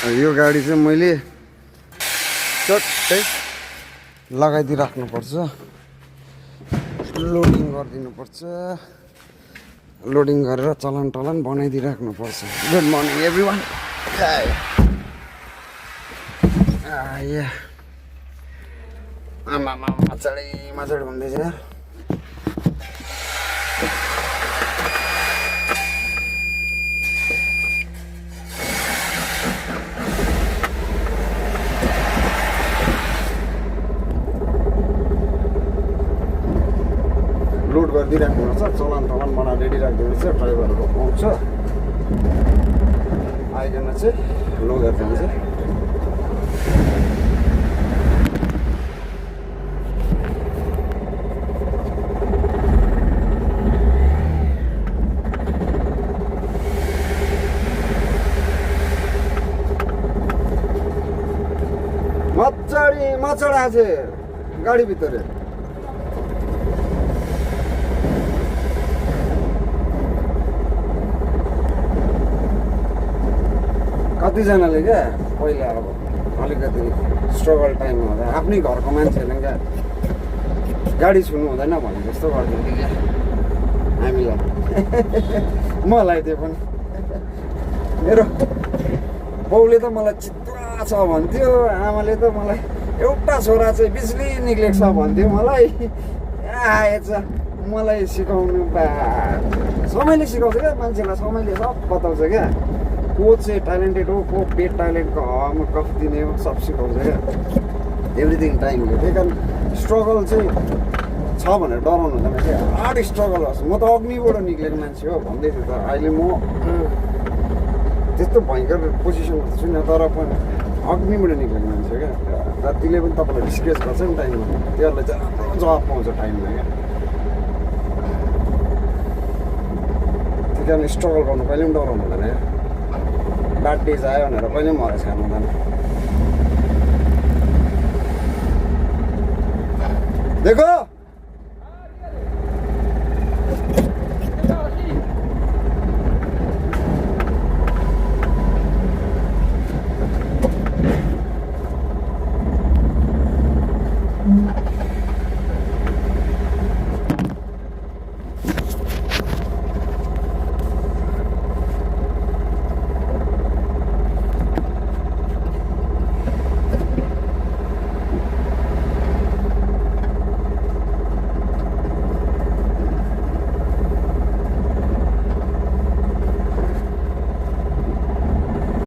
यो गाडी चाहिँ मैले चट्टै लगाइदिइराख्नुपर्छ, लोडिङ गरिदिनुपर्छ, लोडिङ गरेर चलान टलान बनाइदिइराख्नुपर्छ। Good morning everyone. आमा मजाले हुँदैछ। लोड गरिदिइराख्नुपर्छ, चलान टलान बनाएर रेडी राखिदिनुपर्छ। ड्राइभरहरू आउँछ, आइकन चाहिँ लगेर जान्छ। मजाले আছে गाडी भित्र। कतिजनाले क्या पहिला अब अलिकति स्ट्रगल टाइम हुँदा आफ्नै घरको मान्छेहरूले क्या गाडी छुनु हुँदैन भने जस्तो गरिदिन्थ्यो क्या हामीलाई। मलाई त्यो पनि मेरो बाउले त मलाई चित्रा छ भन्थ्यो, आमाले त मलाई एउटा छोरा चाहिँ बिजुली निक्लेको छ भन्थ्यो मलाई। आएछ मलाई सिकाउनु समयले सिकाउँछ क्या मान्छेलाई, समयले सब बताउँछ क्या। को चाहिँ ट्यालेन्टेड हो, को पेट ट्यालेन्टको हावामा कफ दिने हो, सब सिकाउँछ क्या। एभ्रिथिङ टाइमले। त्यही कारण स्ट्रगल चाहिँ छ भनेर डराउनु हुँदैन क्या। हार्ड स्ट्रगल होस्। म त अग्निबाट निक्लेको मान्छे हो भन्दैछु, तर अहिले म त्यस्तो भयङ्कर पोजिसनमा छुइनँ, तर पनि अग्निबाट निक्लेको मान्छे क्या। जतिले पनि तपाईँलाई डिस्कस गर्छ नि टाइममा, त्यसलाई चाहिँ राम्रो जवाब पाउँछ टाइममा क्या। त्यही कारण स्ट्रगल गर्नु कहिले पनि डराउनु हुँदैन क्या। ब्याड डेज आयो भनेर कहिले पनि हरेस खानु हुँदैन। देखो